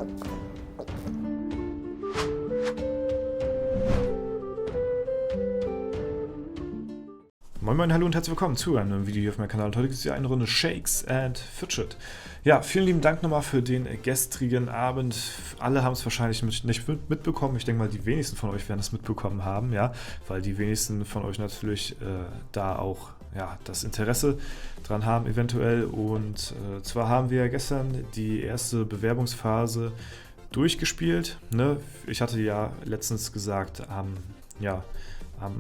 Moin Moin, hallo und herzlich willkommen zu einem neuen Video hier auf meinem Kanal. Und heute gibt es hier eine Runde Shakes and Fidget. Ja, vielen lieben Dank nochmal für den gestrigen Abend. Alle haben es wahrscheinlich nicht mitbekommen. Ich denke mal, die wenigsten von euch werden es mitbekommen haben, ja, weil die wenigsten von euch natürlich da auch das Interesse dran haben eventuell. Und zwar haben wir gestern die erste Bewerbungsphase durchgespielt. Ne? Ich hatte ja letztens gesagt, am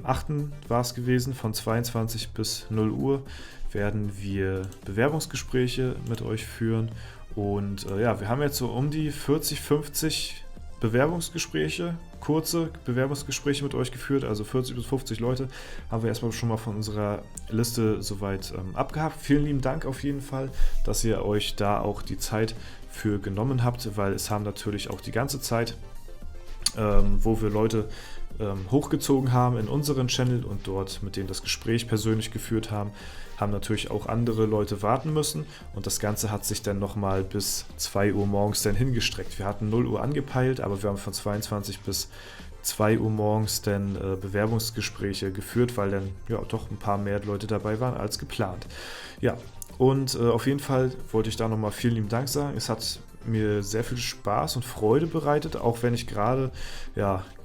8. war es gewesen, von 22 bis 0 Uhr werden wir Bewerbungsgespräche mit euch führen. Und wir haben jetzt so um die 40, 50 Bewerbungsgespräche, kurze Bewerbungsgespräche mit euch geführt. Also 40 bis 50 Leute haben wir erstmal schon mal von unserer Liste soweit abgehakt. Vielen lieben Dank auf jeden Fall, dass ihr euch da auch die Zeit für genommen habt, weil es haben natürlich auch die ganze Zeit, wo wir Leute hochgezogen haben in unseren Channel und dort mit denen das Gespräch persönlich geführt haben, haben natürlich auch andere Leute warten müssen und das Ganze hat sich dann nochmal bis 2 Uhr morgens dann hingestreckt. Wir hatten 0 Uhr angepeilt, aber wir haben von 22 bis 2 Uhr morgens dann Bewerbungsgespräche geführt, weil dann doch ein paar mehr Leute dabei waren als geplant. Ja, und auf jeden Fall wollte ich da nochmal vielen lieben Dank sagen. Es hat mir sehr viel Spaß und Freude bereitet, auch wenn ich gerade,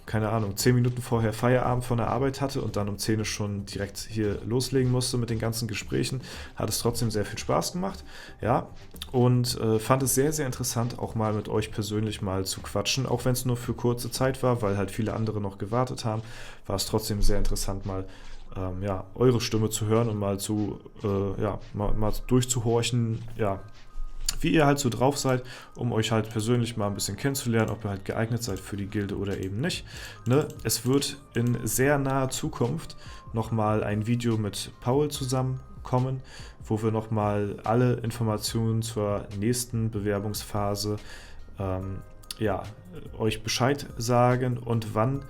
keine Ahnung, 10 Minuten vorher Feierabend von der Arbeit hatte und dann um 10 Uhr schon direkt hier loslegen musste mit den ganzen Gesprächen, hat es trotzdem sehr viel Spaß gemacht, ja, und fand es sehr, sehr interessant, auch mal mit euch persönlich mal zu quatschen, auch wenn es nur für kurze Zeit war, weil halt viele andere noch gewartet haben, war es trotzdem sehr interessant, mal eure Stimme zu hören und mal mal durchzuhorchen, wie ihr halt so drauf seid, um euch halt persönlich mal ein bisschen kennenzulernen, ob ihr halt geeignet seid für die Gilde oder eben nicht. Ne? Es wird in sehr naher Zukunft nochmal ein Video mit Paul zusammenkommen, wo wir nochmal alle Informationen zur nächsten Bewerbungsphase euch Bescheid sagen und wann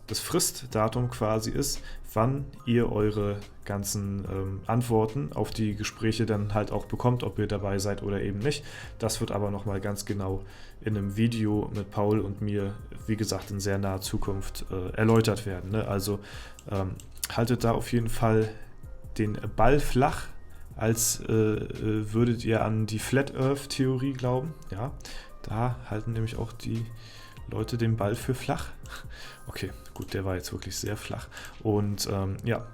das Fristdatum quasi ist, wann ihr eure ganzen Antworten auf die Gespräche dann halt auch bekommt, ob ihr dabei seid oder eben nicht. Das wird aber nochmal ganz genau in einem Video mit Paul und mir, wie gesagt, in sehr naher Zukunft erläutert werden. Ne? Also haltet da auf jeden Fall den Ball flach, als würdet ihr an die Flat Earth Theorie glauben. Ja, da halten nämlich auch die Leute den Ball für flach. Okay, gut, der war jetzt wirklich sehr flach. Und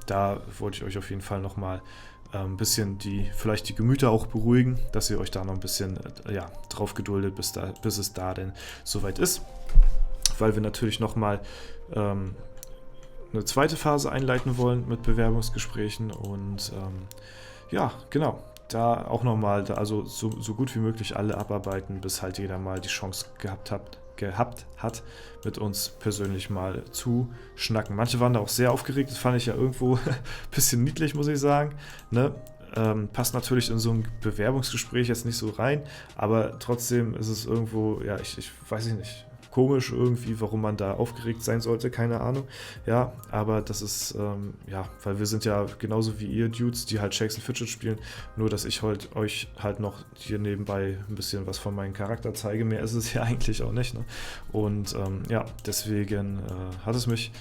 da wollte ich euch auf jeden Fall nochmal ein bisschen vielleicht die Gemüter auch beruhigen, dass ihr euch da noch ein bisschen drauf geduldet, bis es da denn soweit ist. Weil wir natürlich nochmal eine zweite Phase einleiten wollen mit Bewerbungsgesprächen und genau. Da auch nochmal, also so gut wie möglich alle abarbeiten, bis halt jeder mal die Chance gehabt hat, mit uns persönlich mal zu schnacken. Manche waren da auch sehr aufgeregt, das fand ich ja irgendwo ein bisschen niedlich, muss ich sagen. Ne? Passt natürlich in so ein Bewerbungsgespräch jetzt nicht so rein, aber trotzdem ist es irgendwo, ich weiß nicht, komisch irgendwie, warum man da aufgeregt sein sollte, keine Ahnung. Ja, aber das ist, weil wir sind ja genauso wie ihr Dudes, die halt Shakes and Fidget spielen, nur dass ich euch halt noch hier nebenbei ein bisschen was von meinem Charakter zeige. Mehr ist es ja eigentlich auch nicht. Ne? Und deswegen hat es mich,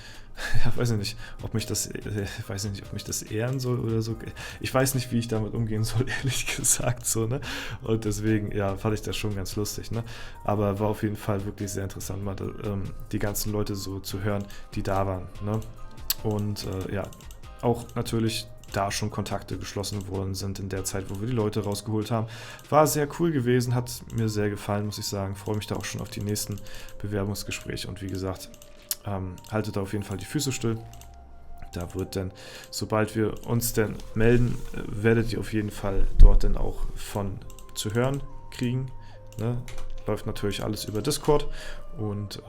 weiß ich nicht, ob mich das ehren soll oder so. Ich weiß nicht, wie ich damit umgehen soll, ehrlich gesagt, so, ne? Und deswegen, fand ich das schon ganz lustig, ne? Aber war auf jeden Fall wirklich sehr interessant, mal die ganzen Leute so zu hören, die da waren, ne? Und auch natürlich da schon Kontakte geschlossen worden sind in der Zeit, wo wir die Leute rausgeholt haben. War sehr cool gewesen, hat mir sehr gefallen, muss ich sagen. Freue mich da auch schon auf die nächsten Bewerbungsgespräche und wie gesagt, haltet da auf jeden Fall die Füße still. Da wird dann, sobald wir uns dann melden, werdet ihr auf jeden Fall dort dann auch von zu hören kriegen. Ne? Läuft natürlich alles über Discord und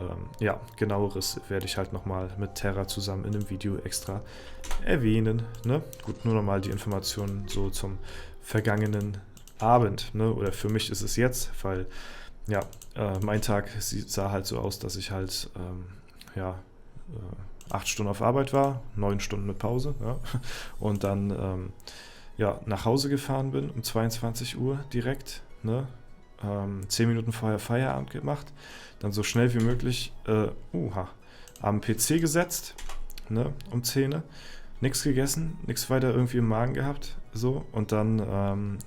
genaueres werde ich halt nochmal mit Terra zusammen in einem Video extra erwähnen. Ne? Gut, nur nochmal die Informationen so zum vergangenen Abend. Ne? Oder für mich ist es jetzt, weil mein Tag sah halt so aus, dass ich halt 8 Stunden auf Arbeit war, 9 Stunden mit Pause, und dann nach Hause gefahren bin um 22 Uhr direkt, ne? 10 Minuten vorher Feierabend gemacht, dann so schnell wie möglich am PC gesetzt, ne, um 10 Uhr, nichts gegessen, nichts weiter irgendwie im Magen gehabt, so, und dann,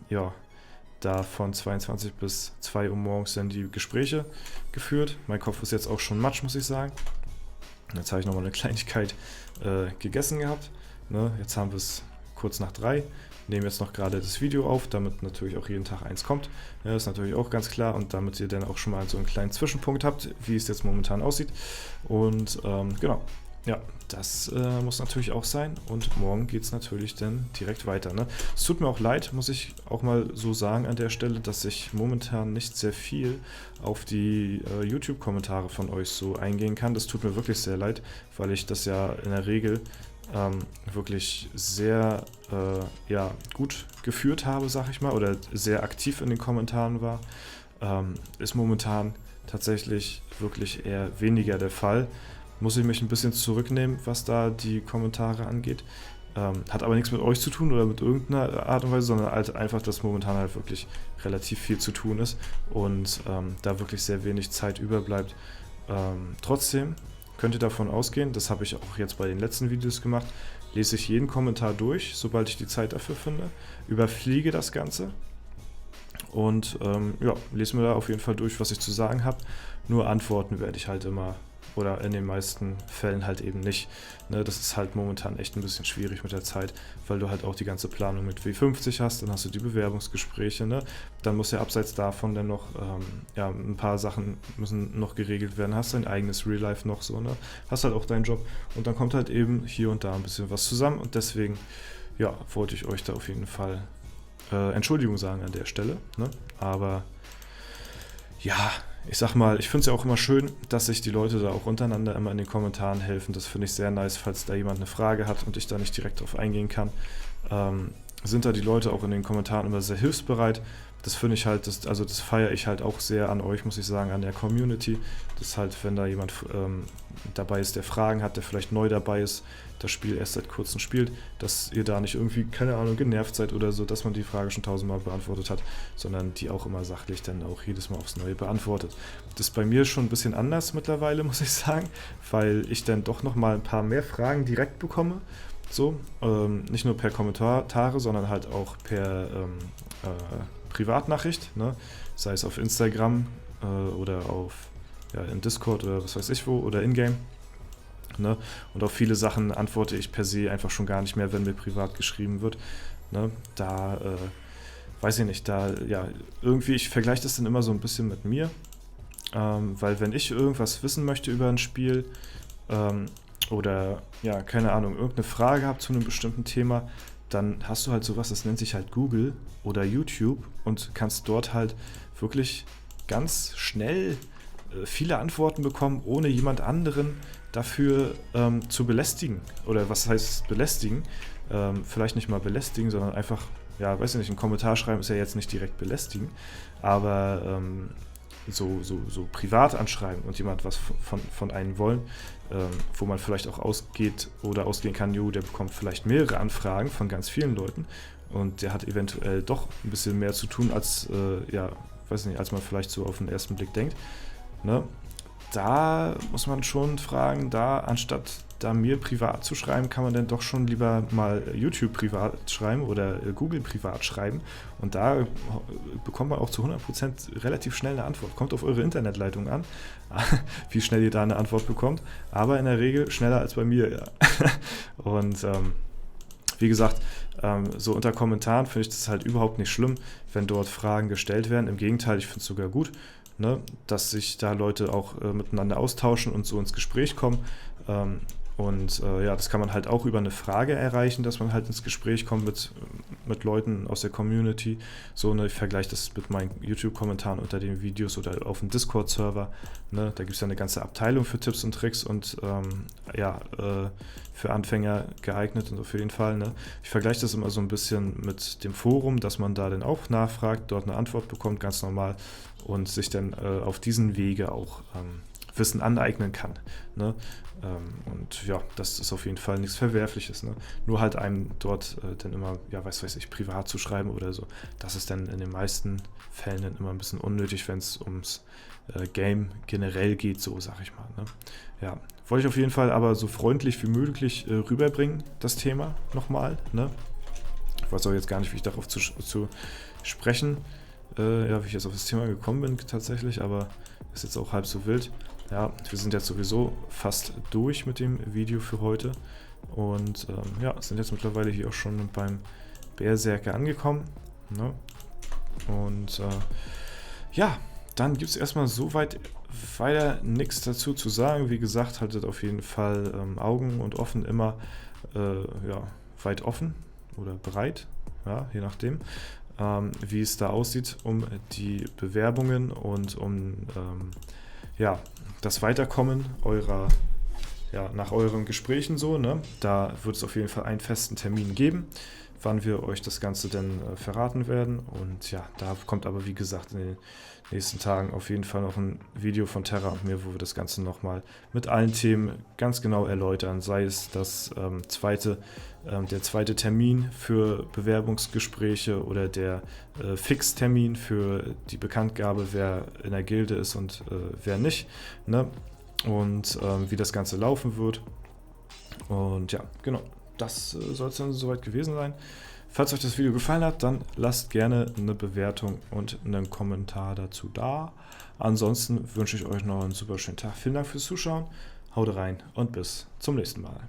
da von 22 bis 2 Uhr morgens dann die Gespräche geführt. Mein Kopf ist jetzt auch schon matsch, muss ich sagen. Jetzt habe ich nochmal eine Kleinigkeit gegessen gehabt. Ne? Jetzt haben wir es kurz nach 3. Nehmen jetzt noch gerade das Video auf, damit natürlich auch jeden Tag eins kommt. Ja, das ist natürlich auch ganz klar. Und damit ihr dann auch schon mal so einen kleinen Zwischenpunkt habt, wie es jetzt momentan aussieht. Und genau. Ja, das muss natürlich auch sein. Und morgen geht es natürlich dann direkt weiter. Ne? Es tut mir auch leid, muss ich auch mal so sagen an der Stelle, dass ich momentan nicht sehr viel auf die YouTube-Kommentare von euch so eingehen kann. Das tut mir wirklich sehr leid, weil ich das ja in der Regel wirklich sehr gut geführt habe, sag ich mal, oder sehr aktiv in den Kommentaren war. Ist momentan tatsächlich wirklich eher weniger der Fall. Muss ich mich ein bisschen zurücknehmen, was da die Kommentare angeht. Hat aber nichts mit euch zu tun oder mit irgendeiner Art und Weise, sondern halt einfach, dass momentan halt wirklich relativ viel zu tun ist und da wirklich sehr wenig Zeit überbleibt. Trotzdem könnt ihr davon ausgehen, das habe ich auch jetzt bei den letzten Videos gemacht, lese ich jeden Kommentar durch, sobald ich die Zeit dafür finde, überfliege das Ganze und lese mir da auf jeden Fall durch, was ich zu sagen habe. Nur antworten werde ich halt immer oder in den meisten Fällen halt eben nicht. Ne, das ist halt momentan echt ein bisschen schwierig mit der Zeit, weil du halt auch die ganze Planung mit W50 hast, dann hast du die Bewerbungsgespräche, ne? Dann muss ja abseits davon dann noch ein paar Sachen müssen noch geregelt werden, hast dein eigenes Real Life noch so, ne? Hast halt auch deinen Job und dann kommt halt eben hier und da ein bisschen was zusammen und deswegen, wollte ich euch da auf jeden Fall Entschuldigung sagen an der Stelle, ne? Aber ja, ich sag mal, ich finde es ja auch immer schön, dass sich die Leute da auch untereinander immer in den Kommentaren helfen. Das finde ich sehr nice, falls da jemand eine Frage hat und ich da nicht direkt drauf eingehen kann. Sind da die Leute auch in den Kommentaren immer sehr hilfsbereit. Das finde ich halt, das feiere ich halt auch sehr an euch, muss ich sagen, an der Community. Das halt, wenn da jemand dabei ist, der Fragen hat, der vielleicht neu dabei ist, das Spiel erst seit kurzem spielt, dass ihr da nicht irgendwie, keine Ahnung, genervt seid oder so, dass man die Frage schon 1000-mal beantwortet hat, sondern die auch immer sachlich dann auch jedes Mal aufs Neue beantwortet. Das ist bei mir schon ein bisschen anders mittlerweile, muss ich sagen, weil ich dann doch nochmal ein paar mehr Fragen direkt bekomme. So, nicht nur per Kommentare, sondern halt auch per Privatnachricht, ne? Sei es auf Instagram oder im Discord oder was weiß ich wo oder in-game. Ne? Und auf viele Sachen antworte ich per se einfach schon gar nicht mehr, wenn mir privat geschrieben wird. Ne? Da weiß ich nicht, irgendwie, ich vergleiche das dann immer so ein bisschen mit mir, weil wenn ich irgendwas wissen möchte über ein Spiel oder, keine Ahnung, irgendeine Frage habe zu einem bestimmten Thema, dann hast du halt sowas, das nennt sich halt Google oder YouTube und kannst dort halt wirklich ganz schnell viele Antworten bekommen, ohne jemand anderen dafür zu belästigen. Oder was heißt belästigen? Vielleicht nicht mal belästigen, sondern einfach, weiß ich nicht, ein Kommentar schreiben ist ja jetzt nicht direkt belästigen, aber so privat anschreiben und jemand was von einem wollen, wo man vielleicht auch ausgehen kann, der bekommt vielleicht mehrere Anfragen von ganz vielen Leuten und der hat eventuell doch ein bisschen mehr zu tun, als als man vielleicht so auf den ersten Blick denkt. Ne? Da muss man schon fragen, anstatt da mir privat zu schreiben, kann man dann doch schon lieber mal YouTube privat schreiben oder Google privat schreiben. Und da bekommt man auch zu 100% relativ schnell eine Antwort. Kommt auf eure Internetleitung an, wie schnell ihr da eine Antwort bekommt. Aber in der Regel schneller als bei mir. Ja. Und wie gesagt, so unter Kommentaren finde ich das halt überhaupt nicht schlimm, wenn dort Fragen gestellt werden. Im Gegenteil, ich finde es sogar gut. Ne, dass sich da Leute auch miteinander austauschen und so ins Gespräch kommen. Das kann man halt auch über eine Frage erreichen, dass man halt ins Gespräch kommt mit Leuten aus der Community. So, ne, ich vergleiche das mit meinen YouTube-Kommentaren unter den Videos oder auf dem Discord-Server. Ne, da gibt es ja eine ganze Abteilung für Tipps und Tricks und für Anfänger geeignet und auf jeden Fall. Ne. Ich vergleiche das immer so ein bisschen mit dem Forum, dass man da dann auch nachfragt, dort eine Antwort bekommt, ganz normal, und sich dann auf diesen Wege auch Wissen aneignen kann. Ne? Und ja, das ist auf jeden Fall nichts Verwerfliches. Ne? Nur halt einem dort dann immer, ja, weiß ich, privat zu schreiben oder so, das ist dann in den meisten Fällen dann immer ein bisschen unnötig, wenn es ums Game generell geht, so sag ich mal. Ne? Ja, wollte ich auf jeden Fall aber so freundlich wie möglich rüberbringen, das Thema nochmal. Ne? Ich weiß auch jetzt gar nicht, wie ich darauf zu sprechen, ja, wie ich jetzt auf das Thema gekommen bin tatsächlich, aber ist jetzt auch halb so wild. Ja, wir sind jetzt sowieso fast durch mit dem Video für heute und ja, sind jetzt mittlerweile hier auch schon beim Berserker angekommen. Ne? Und ja, dann gibt es erstmal soweit weiter nichts dazu zu sagen. Wie gesagt, haltet auf jeden Fall Augen und offen immer ja, weit offen oder bereit, ja, je nachdem, wie es da aussieht um die Bewerbungen und um ja, das Weiterkommen eurer, ja, nach euren Gesprächen so. Ne? Da wird es auf jeden Fall einen festen Termin geben, wann wir euch das Ganze denn verraten werden. Und ja, da kommt aber wie gesagt in den nächsten Tagen auf jeden Fall noch ein Video von Terra und mir, wo wir das Ganze nochmal mit allen Themen ganz genau erläutern. Sei es das der zweite Termin für Bewerbungsgespräche oder der Fixtermin für die Bekanntgabe, wer in der Gilde ist und wer nicht. Ne? Und wie das Ganze laufen wird. Und ja, genau. Das soll es dann soweit gewesen sein. Falls euch das Video gefallen hat, dann lasst gerne eine Bewertung und einen Kommentar dazu da. Ansonsten wünsche ich euch noch einen super schönen Tag. Vielen Dank fürs Zuschauen. Haut rein und bis zum nächsten Mal.